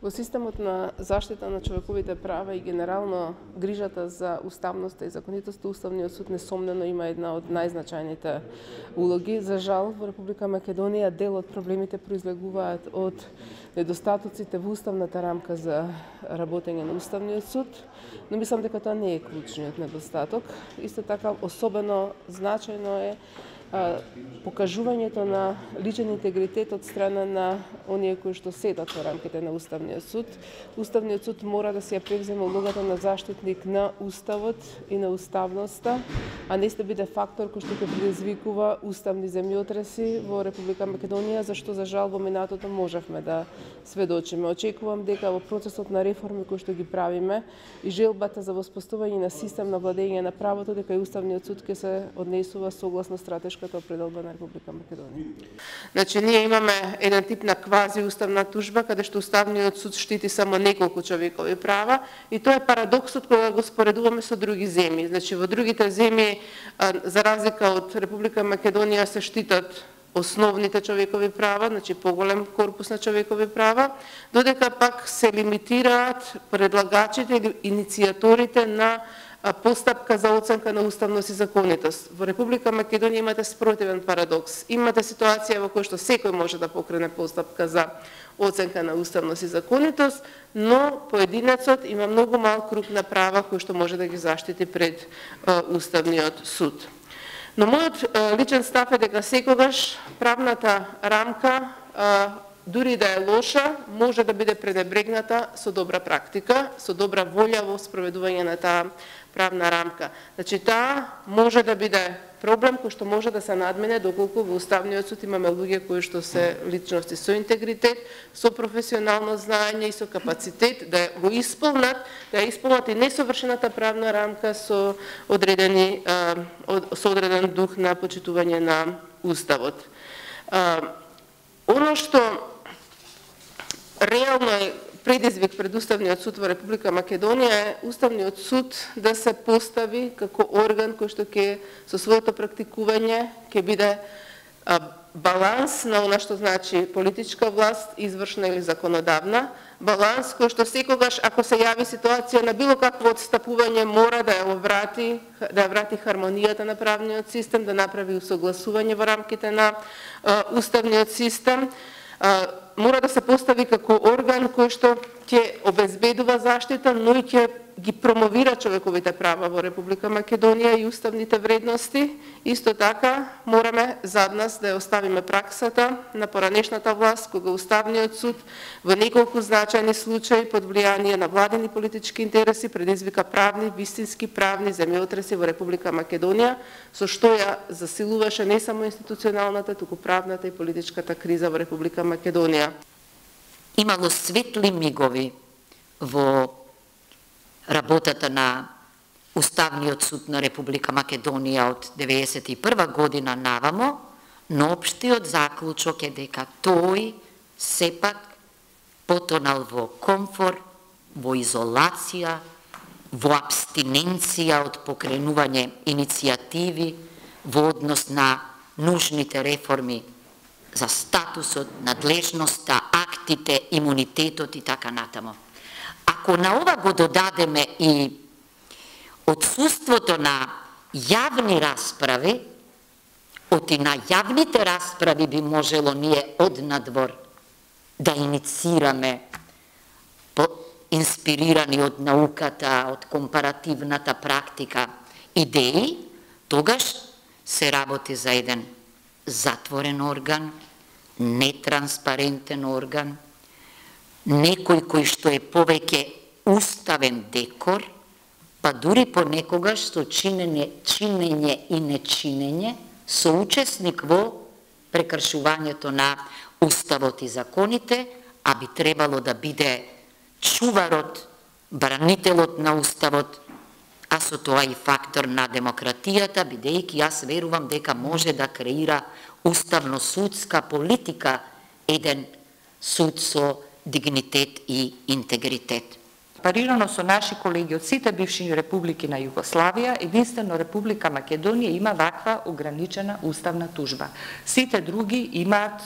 Во системот на заштита на човековите права и генерално грижата за уставноста и законитоста, Уставниот суд несомнено има една од најзначајните улоги. За жал, во Република Македонија дел од проблемите произлегуваат од недостатоците во уставната рамка за работење на Уставниот суд, но мислам дека тоа не е клучниот недостаток. Исто така, особено значајно е покажувањето на личен интегритет од страна на оние кои што седат во рамките на Уставниот суд. Уставниот суд мора да се ја превземе улогата на заштитник на Уставот и на уставноста, а не да биде фактор кој што ќе предизвикува уставни земјотреси во Република Македонија, зашто за жал во минатото можевме да сведочиме. Очекувам дека во процесот на реформи кои што ги правиме и желбата за воспоставување на систем на владење на правото, дека и Уставниот суд ќе се однесува согласно стратешката определба на Република Македонија. Значи, ние имаме еден тип на квази уставна тужба, каде што Уставниот суд штити само неколку човекови права, и тоа е парадоксот кога го споредуваме со други земји. Значи, во другите земји, за разлика од Република Македонија, се штитат основните човекови права, значи поголем корпус на човекови права, додека пак се лимитираат предлагачите или иницијаторите на постапка за оценка на уставност и законитост. Во Република Македонија имате спротивен парадокс. Имате ситуација во која што секој може да покрене постапка за оценка на уставност и законитост, но поединецот има многу мал круг на права кои што може да ги заштити пред Уставниот суд. Но мојот личен став е дека секогаш правната рамка, дури да е лоша, може да биде пренебрегната со добра практика, со добра волја во спроведување на таа правна рамка. Значи, таа може да биде проблем кој што може да се надмине доколку во Уставниот суд имаме луѓе кои што се личности со интегритет, со професионално знаење и со капацитет да го исполнат, и несовршената правна рамка со одреден дух на почитување на Уставот. Оно што реално е предизвик пред Уставниот суд во Република Македонија е Уставниот суд да се постави како орган кој што ќе со своето практикување ќе биде баланс на она што значи политичка власт, извршна или законодавна, баланс кој што секогаш ако се јави ситуација на било какво отстапување мора да ја врати хармонијата на правниот систем, да направи усогласување во рамките на уставниот систем, мора да се постави како орган кој што ќе обезбедува заштита, но и ќе ги промовира човековите права во Република Македонија и уставните вредности. Исто така, мораме зад нас да ја оставиме праксата на поранешната власт, кога Уставниот суд во неколку значајни случаи под влијание на владени политички интереси предизвика правни, вистински правни земјотреси во Република Македонија, со што ја засилуваше не само институционалната, туку правната и политичката криза во Република Македонија. Имало светли мигови во работата на Уставниот суд на Република Македонија од 1991 година навамо, но општиот заклучок е дека тој сепак потонал во комфор, во изолација, во абстиненција од покренување иницијативи во однос на нужните реформи за статусот, надлежноста, актите, имунитетот и така натамо. Ако на ова го додадеме и отсуството на јавни расправи, оти на јавните расправи би можело ние однадвор да иницираме, инспирирани од науката, од компаративната практика, идеи, тогаш се работи за еден затворен орган, нетранспарентен орган, некој кој што е повеќе уставен декор, па дури понекогаш со чинење и нечинење, соучесник во прекршувањето на Уставот и законите, а би требало да биде чуварот, бранителот на Уставот, а со тоа и фактор на демократијата, бидејќи јас верувам дека може да креира уставно-судска политика еден суд со дигнитет и интегритет. Парирано со наши колеги од сите бивши републики на Југославија, единствено Република Македонија има ваква ограничена уставна тужба. Сите други имаат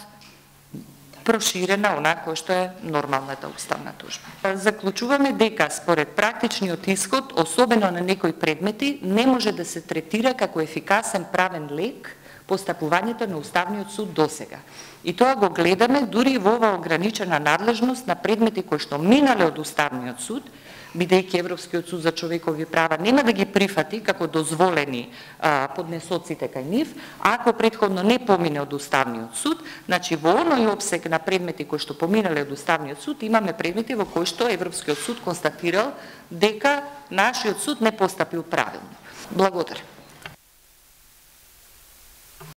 проширена онако што е нормалната уставна тужба. Заклучуваме дека според практичниот исход, особено на некои предмети, не може да се третира како ефикасен правен лек постапувањето на Уставниот суд досега. И тоа го гледаме дури во ова ограничена надлежност на предмети кои што минале од Уставниот суд, бидејќи Европскиот суд за човекови права нема да ги прифати како дозволени поднесоците кај нив, ако претходно не помине од Уставниот суд, значи во оној опсег на предмети кои што поминале од Уставниот суд, имаме предмети во кои што Европскиот суд констатирал дека нашиот суд не постапил правилно. Благодарам.